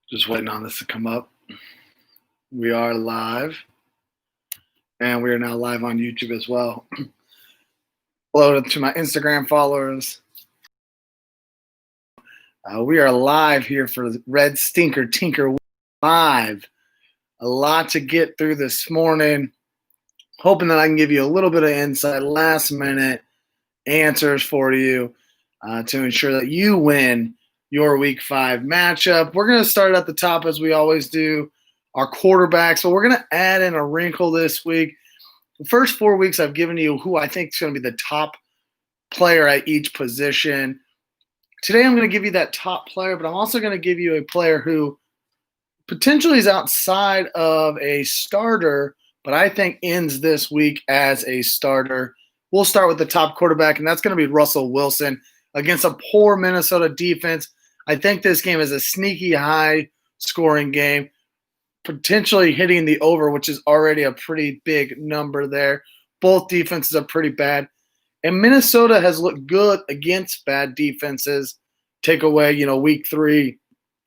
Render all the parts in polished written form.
Just waiting on this to come up. We are live, and we are now live on YouTube as well. Hello to my Instagram followers. We are live here for Red Stinker Tinker Live. A lot to get through this morning. Hoping that I can give you a little bit of insight, last minute answers for you to ensure that you win your Week 5 matchup. We're going to start at the top as we always do, our quarterbacks. So we're going to add in a wrinkle this week. The first 4 weeks I've given you who I think is going to be the top player at each position. Today I'm going to give you that top player, but I'm also going to give you a player who potentially is outside of a starter, but I think ends this week as a starter. We'll start with the top quarterback, and that's going to be Russell Wilson against a poor Minnesota defense. I think this game is a sneaky high-scoring game, potentially hitting the over, which is already a pretty big number there. Both defenses are pretty bad. And Minnesota has looked good against bad defenses. Take away, Week 3,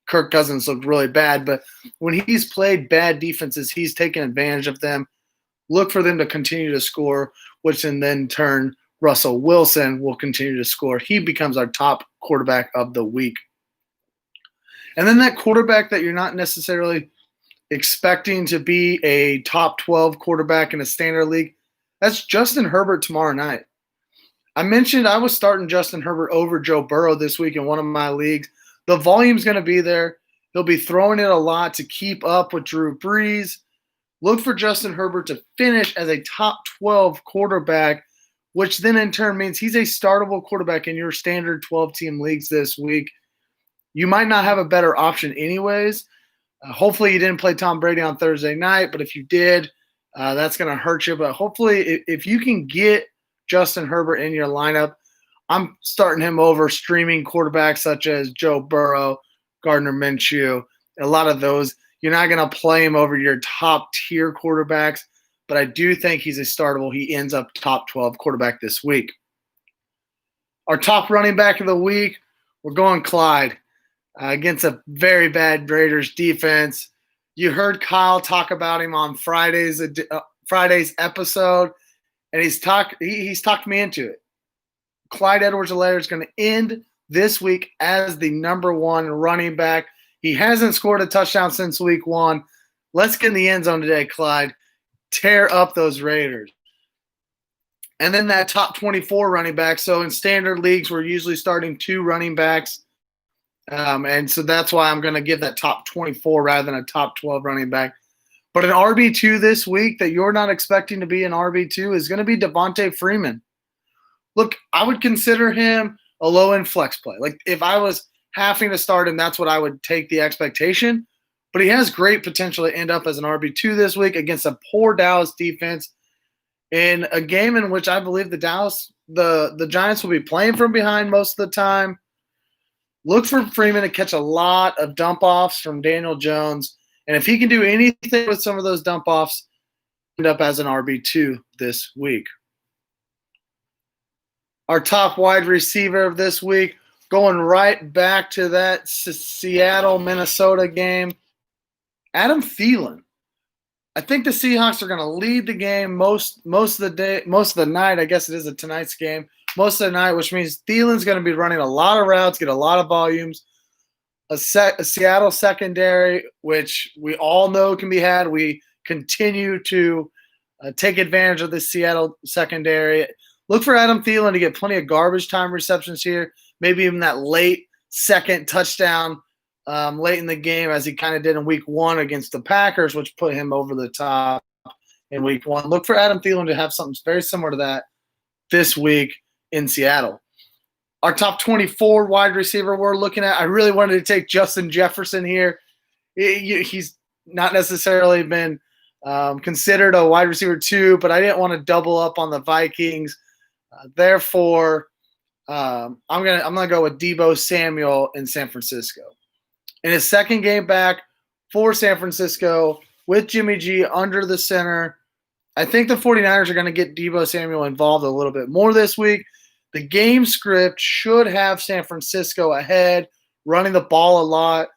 Kirk Cousins looked really bad. But when he's played bad defenses, he's taken advantage of them. Look for them to continue to score, which in then turn, Russell Wilson will continue to score. He becomes our top quarterback of the week. And then that quarterback that you're not necessarily expecting to be a top 12 quarterback in a standard league, that's Justin Herbert tomorrow night. I mentioned I was starting Justin Herbert over Joe Burrow this week in one of my leagues. The volume's going to be there. He'll be throwing it a lot to keep up with Drew Brees. Look for Justin Herbert to finish as a top 12 quarterback, which then in turn means he's a startable quarterback in your standard 12-team leagues this week. You might not have a better option anyways. Hopefully you didn't play Tom Brady on Thursday night, but if you did, that's going to hurt you. But hopefully if you can get Justin Herbert in your lineup, I'm starting him over streaming quarterbacks such as Joe Burrow, Gardner Minshew, a lot of those. You're not going to play him over your top-tier quarterbacks, but I do think he's a startable. He ends up top 12 quarterback this week. Our top running back of the week, we're going Clyde against a very bad Raiders defense. You heard Kyle talk about him on Friday's episode, and he's talked me into it. Clyde Edwards-Helaire is going to end this week as the number 1 running back. He hasn't scored a touchdown since week 1. Let's get in the end zone today, Clyde. Tear up those Raiders. And then that top 24 running back. So in standard leagues, we're usually starting 2 running backs. And so that's why I'm going to give that top 24 rather than a top 12 running back. But an RB2 this week that you're not expecting to be an RB2 is going to be Devontae Freeman. Look, I would consider him a low-end flex play. Like if I was having to start him, that's what I would take the expectation. But he has great potential to end up as an RB2 this week against a poor Dallas defense in a game in which I believe the Giants will be playing from behind most of the time. Look for Freeman to catch a lot of dump-offs from Daniel Jones. And if he can do anything with some of those dump-offs, end up as an RB2 this week. Our top wide receiver of this week, going right back to that Seattle-Minnesota game, Adam Thielen. I think the Seahawks are going to lead the game most of the night. I guess it is tonight's game. Most of the night, which means Thielen's going to be running a lot of routes, get a lot of volumes. A Seattle secondary, which we all know can be had. We continue to take advantage of the Seattle secondary. Look for Adam Thielen to get plenty of garbage time receptions here, maybe even that late second touchdown late in the game as he kind of did in week 1 against the Packers, which put him over the top in week 1. Look for Adam Thielen to have something very similar to that this week in Seattle. Our top 24 wide receiver we're looking at, I really wanted to take Justin Jefferson here. He's not necessarily been considered a wide receiver 2, but I didn't want to double up on the Vikings. Therefore, I'm gonna go with Deebo Samuel in San Francisco. In his second game back for San Francisco with Jimmy G under the center, I think the 49ers are going to get Deebo Samuel involved a little bit more this week. The game script should have San Francisco ahead, running the ball a lot.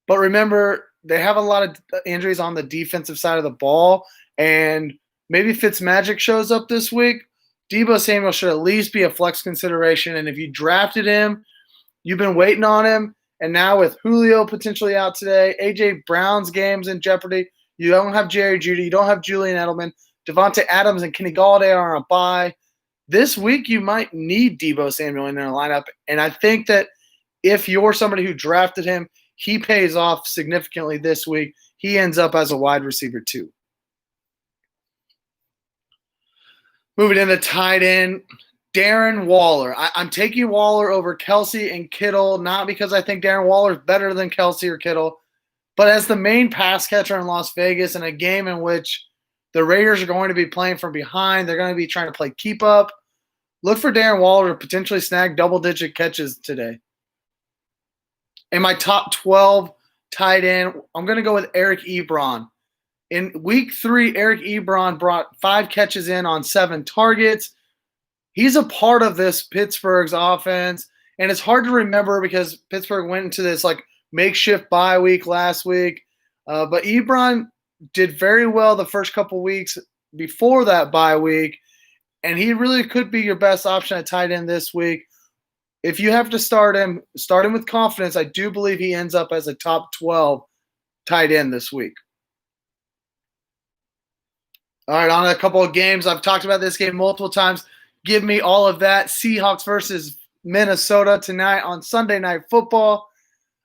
But remember, they have a lot of injuries on the defensive side of the ball, and maybe Fitzmagic shows up this week. Deebo Samuel should at least be a flex consideration, and if you drafted him, you've been waiting on him, and now with Julio potentially out today, A.J. Brown's game's in jeopardy. You don't have Jerry Jeudy. You don't have Julian Edelman. Devontae Adams and Kenny Golladay are on a bye. This week, you might need Deebo Samuel in their lineup, and I think that if you're somebody who drafted him, he pays off significantly this week. He ends up as a wide receiver too. Moving into tight end, Darren Waller. I'm taking Waller over Kelce and Kittle, not because I think Darren Waller is better than Kelce or Kittle, but as the main pass catcher in Las Vegas in a game in which the Raiders are going to be playing from behind, they're going to be trying to play keep up. Look for Darren Waller to potentially snag double-digit catches today. In my top 12 tight end, I'm going to go with Eric Ebron. In week 3, Eric Ebron brought 5 catches in on 7 targets. He's a part of this Pittsburgh's offense, and it's hard to remember because Pittsburgh went into this like makeshift bye week last week. But Ebron did very well the first couple weeks before that bye week, and he really could be your best option at tight end this week. If you have to start him with confidence. I do believe he ends up as a top 12 tight end this week. All right, on a couple of games. I've talked about this game multiple times. Give me all of that. Seahawks versus Minnesota tonight on Sunday Night Football.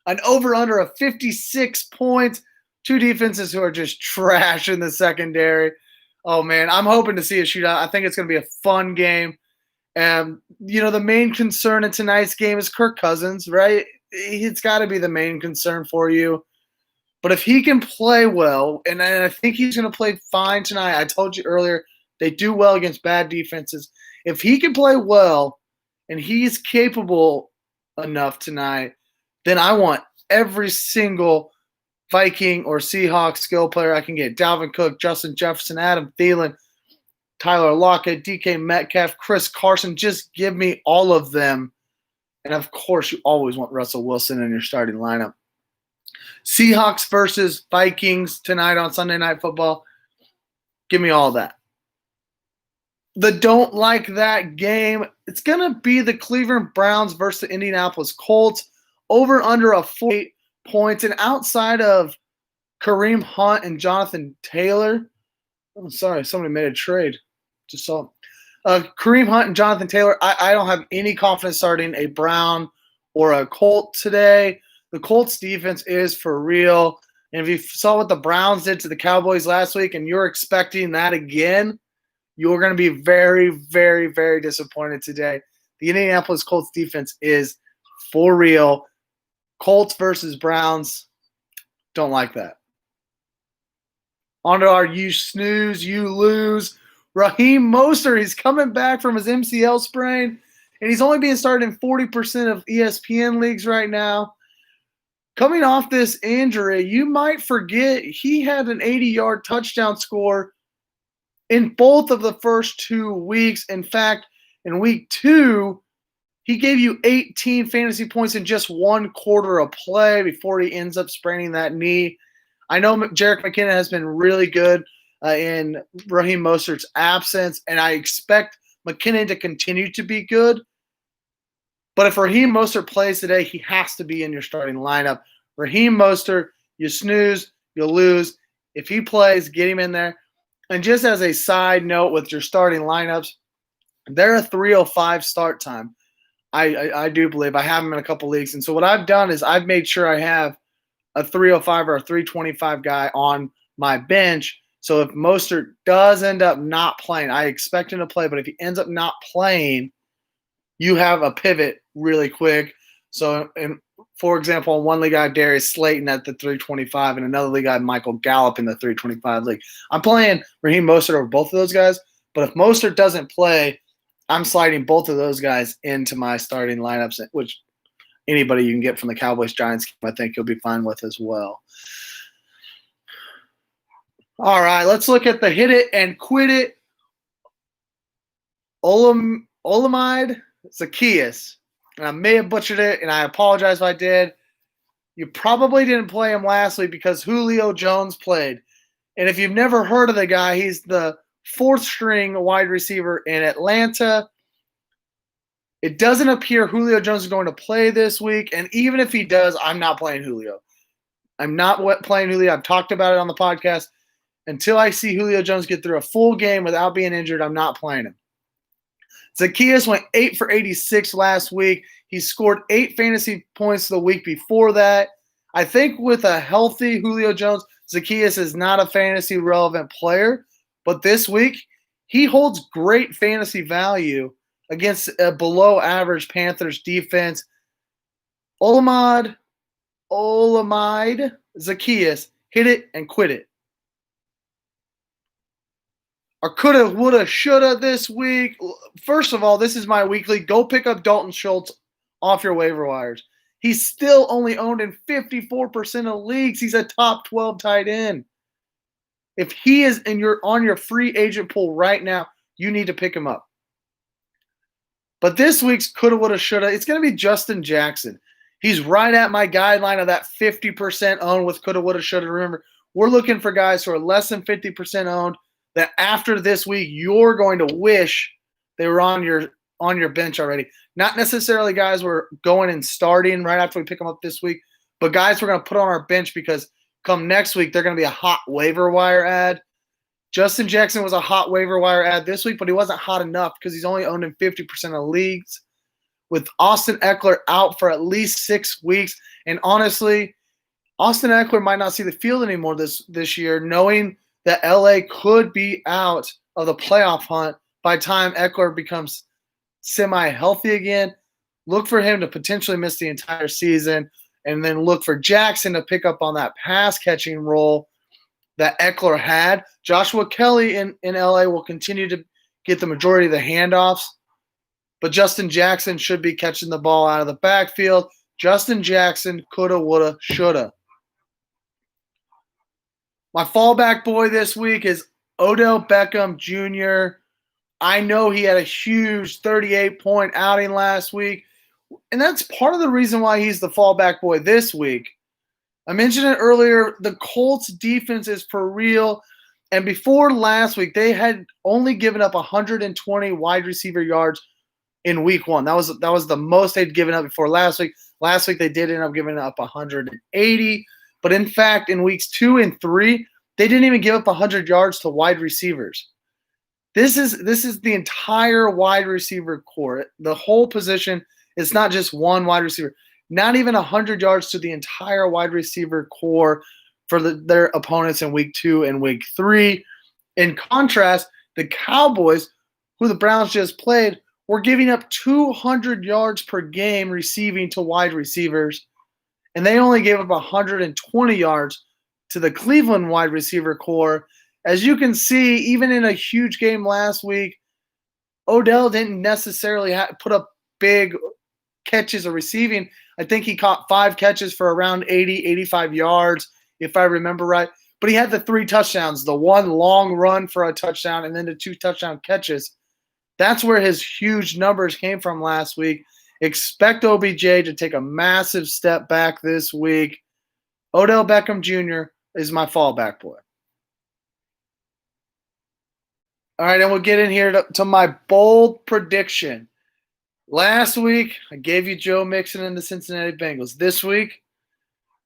An over-under of 56 points. 2 defenses who are just trash in the secondary. Oh, man, I'm hoping to see a shootout. I think it's going to be a fun game. The main concern in tonight's game is Kirk Cousins, right? It's got to be the main concern for you. But if he can play well, and I think he's going to play fine tonight. I told you earlier, they do well against bad defenses. If he can play well and he's capable enough tonight, then I want every single Viking or Seahawks skill player I can get. Dalvin Cook, Justin Jefferson, Adam Thielen, Tyler Lockett, DK Metcalf, Chris Carson. Just give me all of them. And, of course, you always want Russell Wilson in your starting lineup. Seahawks versus Vikings tonight on Sunday Night Football. Give me all that. The don't like that game, it's going to be the Cleveland Browns versus the Indianapolis Colts. Over under a 48 points. And outside of Kareem Hunt and Jonathan Taylor, sorry, somebody made a trade. Just saw Kareem Hunt and Jonathan Taylor, I don't have any confidence starting a Brown or a Colt today. The Colts defense is for real. And if you saw what the Browns did to the Cowboys last week and you're expecting that again, you're going to be very, very, very disappointed today. The Indianapolis Colts defense is for real. Colts versus Browns, don't like that. On to our you snooze, you lose. Raheem Mostert, he's coming back from his MCL sprain, and he's only being started in 40% of ESPN leagues right now. Coming off this injury, you might forget he had an 80-yard touchdown score in both of the first 2 weeks. In fact, in week 2, he gave you 18 fantasy points in just 1 quarter of play before he ends up spraining that knee. I know Jerick McKinnon has been really good in Raheem Mostert's absence, and I expect McKinnon to continue to be good. But if Raheem Mostert plays today, he has to be in your starting lineup. Raheem Mostert, you snooze, you lose. If he plays, get him in there. And just as a side note with your starting lineups, they're a 3:05 start time. I do believe. I have them in a couple leagues. And so what I've done is I've made sure I have a 3:05 or a 3:25 guy on my bench. So if Mostert does end up not playing, I expect him to play, but if he ends up not playing, you have a pivot really quick. So, for example, in one league I have Darius Slayton at the 3:25, and another league I have Michael Gallup in the 3:25 league. I'm playing Raheem Mostert over both of those guys, but if Mostert doesn't play, I'm sliding both of those guys into my starting lineups, which anybody you can get from the Cowboys-Giants game, I think you'll be fine with as well. All right, let's look at the hit it and quit it. Olamide Zaccheaus. And I may have butchered it, and I apologize if I did. You probably didn't play him last week because Julio Jones played. And if you've never heard of the guy, he's the fourth string wide receiver in Atlanta. It doesn't appear Julio Jones is going to play this week. And even if he does, I'm not playing Julio. I'm not playing Julio. I've talked about it on the podcast. Until I see Julio Jones get through a full game without being injured, I'm not playing him. Zacchaeus went 8 for 86 last week. He scored 8 fantasy points the week before that. I think with a healthy Julio Jones, Zacchaeus is not a fantasy relevant player. But this week, he holds great fantasy value against a below average Panthers defense. Olamide Zacchaeus hit it and quit it. Or coulda, woulda, shoulda this week. First of all, this is my weekly. Go pick up Dalton Schultz off your waiver wires. He's still only owned in 54% of leagues. He's a top 12 tight end. If he is on your free agent pool right now, you need to pick him up. But this week's coulda, woulda, shoulda, it's going to be Justin Jackson. He's right at my guideline of that 50% owned with coulda, woulda, shoulda. Remember, we're looking for guys who are less than 50% owned that after this week you're going to wish they were on your bench already. Not necessarily guys we're going and starting right after we pick them up this week, but guys we're going to put on our bench because come next week they're going to be a hot waiver wire ad. Justin Jackson was a hot waiver wire ad this week, but he wasn't hot enough because he's only owned in 50% of leagues. With Austin Eckler out for at least 6 weeks, and honestly, Austin Eckler might not see the field anymore this year, knowing that LA could be out of the playoff hunt by the time Eckler becomes semi-healthy again. Look for him to potentially miss the entire season, and then look for Jackson to pick up on that pass-catching role that Eckler had. Joshua Kelly in LA will continue to get the majority of the handoffs, but Justin Jackson should be catching the ball out of the backfield. Justin Jackson, coulda, woulda, shoulda. My fallback boy this week is Odell Beckham Jr. I know he had a huge 38-point outing last week, and that's part of the reason why he's the fallback boy this week. I mentioned it earlier, the Colts defense is for real, and before last week, they had only given up 120 wide receiver yards in week 1. That was the most they'd given up before last week. Last week, they did end up giving up 180. But in fact, in weeks 2 and 3, they didn't even give up 100 yards to wide receivers. This is the entire wide receiver core. The whole position is not just one wide receiver. Not even 100 yards to the entire wide receiver core for their opponents in week 2 and week 3. In contrast, the Cowboys, who the Browns just played, were giving up 200 yards per game receiving to wide receivers, and they only gave up 120 yards to the Cleveland wide receiver core. As you can see, even in a huge game last week, Odell didn't necessarily put up big catches or receiving. I think he caught 5 catches for around 80, 85 yards, if I remember right. But he had the 3 touchdowns, the 1 long run for a touchdown, and then the 2 touchdown catches. That's where his huge numbers came from last week. Expect OBJ to take a massive step back this week. Odell Beckham Jr. is my fallback boy. All right, and we'll get in here to my bold prediction. Last week, I gave you Joe Mixon and the Cincinnati Bengals. This week,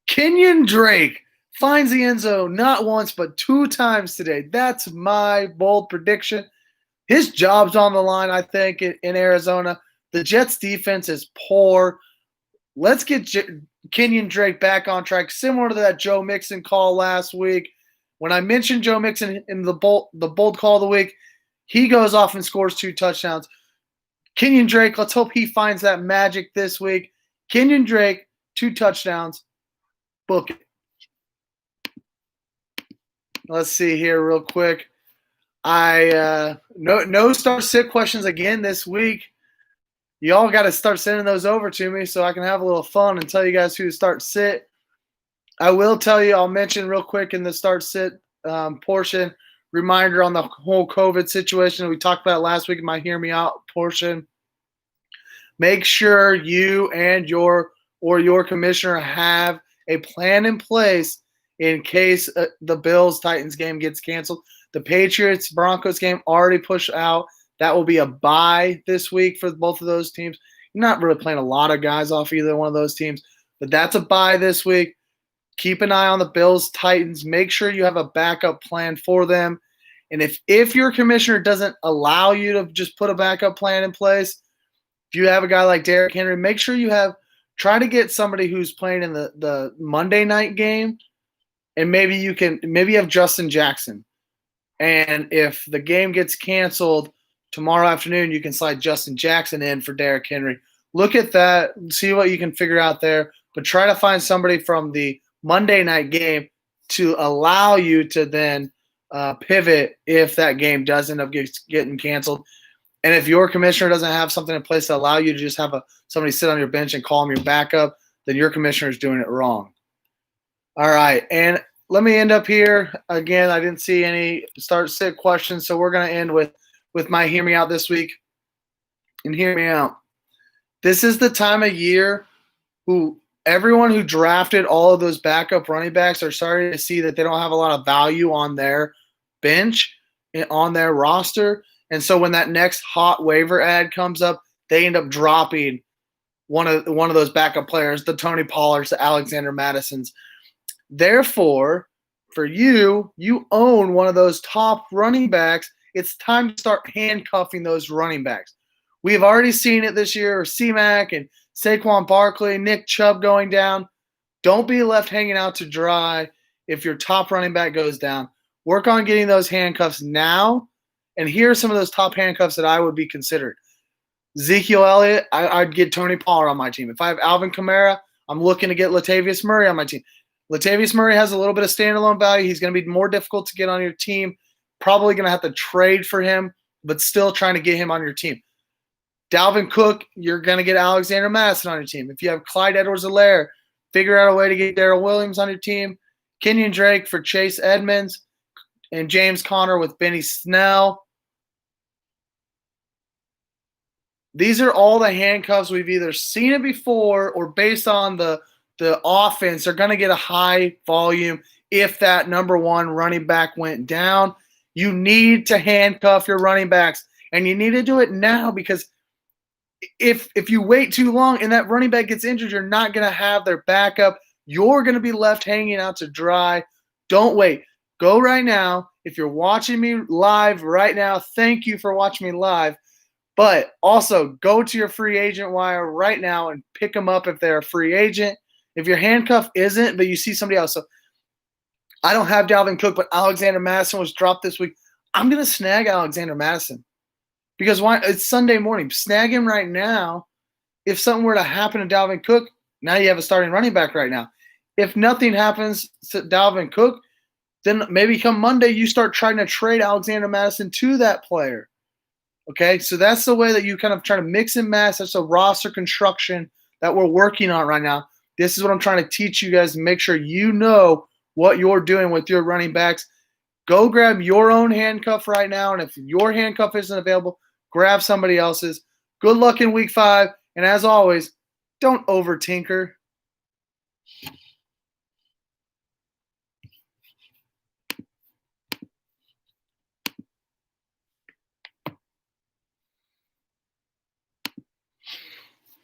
Kenyon Drake finds the end zone not once but 2 times today. That's my bold prediction. His job's on the line, I think, in Arizona. The Jets' defense is poor. Let's get Kenyon Drake back on track, similar to that Joe Mixon call last week. When I mentioned Joe Mixon in the bold call of the week, he goes off and scores 2 touchdowns. Kenyon Drake, let's hope he finds that magic this week. Kenyon Drake, 2 touchdowns. Book it. Let's see here real quick. No start sit questions again this week. Y'all got to start sending those over to me so I can have a little fun and tell you guys who to start sit. I will tell you, I'll mention real quick in the start sit portion, reminder on the whole COVID situation we talked about last week in my Hear Me Out portion. Make sure you and your commissioner have a plan in place in case the Bills-Titans game gets canceled. The Patriots-Broncos game already pushed out. That will be a bye this week for both of those teams. You're not really playing a lot of guys off either one of those teams, but that's a bye this week. Keep an eye on the Bills-Titans. Make sure you have a backup plan for them. And if your commissioner doesn't allow you to just put a backup plan in place, if you have a guy like Derrick Henry, make sure you try to get somebody who's playing in the Monday night game, and maybe you have Justin Jackson. And if the game gets canceled tomorrow afternoon, you can slide Justin Jackson in for Derrick Henry. Look at that, see what you can figure out there, but try to find somebody from the Monday night game to allow you to then pivot if that game does end up getting canceled. And if your commissioner doesn't have something in place to allow you to just have somebody sit on your bench and call them your backup, then your commissioner is doing it wrong. All right, and let me end up here. Again, I didn't see any start-sit questions, so we're going to end with my hear me out this week. And hear me out. This is the time of year everyone who drafted all of those backup running backs are starting to see that they don't have a lot of value on their bench, on their roster. And so when that next hot waiver ad comes up, they end up dropping one of those backup players, the Tony Pollards, the Alexander Madisons. Therefore, for you own one of those top running backs. It's time to start handcuffing those running backs. We have already seen it this year, C-Mac and Saquon Barkley, Nick Chubb going down. Don't be left hanging out to dry if your top running back goes down. Work on getting those handcuffs now. And here are some of those top handcuffs that I would be considered. Ezekiel Elliott, I'd get Tony Pollard on my team. If I have Alvin Kamara, I'm looking to get Latavius Murray on my team. Latavius Murray has a little bit of standalone value. He's going to be more difficult to get on your team. Probably going to have to trade for him, but still trying to get him on your team. Dalvin Cook, you're going to get Alexander Madison on your team. If you have Clyde Edwards-Helaire, figure out a way to get Darrell Williams on your team. Kenyon Drake for Chase Edmonds, and James Conner with Benny Snell. These are all the handcuffs we've either seen it before or based on the offense, they're going to get a high volume if that number one running back went down. You need to handcuff your running backs, and you need to do it now because if you wait too long and that running back gets injured, you're not going to have their backup. You're going to be left hanging out to dry. Don't wait. Go right now. If you're watching me live right now, thank you for watching me live. But also go to your free agent wire right now and pick them up if they're a free agent. If your handcuff isn't, but you see somebody else. So I don't have Dalvin Cook, but Alexander Madison was dropped this week. I'm going to snag Alexander Madison. Because why? It's Sunday morning. Snag him right now. If something were to happen to Dalvin Cook, now you have a starting running back right now. If nothing happens to Dalvin Cook, then maybe come Monday you start trying to trade Alexander Madison to that player. Okay, so that's the way that you kind of try to mix and match. That's a roster construction that we're working on right now. This is what I'm trying to teach you guys to make sure you know what you're doing with your running backs. Go grab your own handcuff right now, and if your handcuff isn't available, grab somebody else's. Good luck in week 5, and as always, don't over-tinker.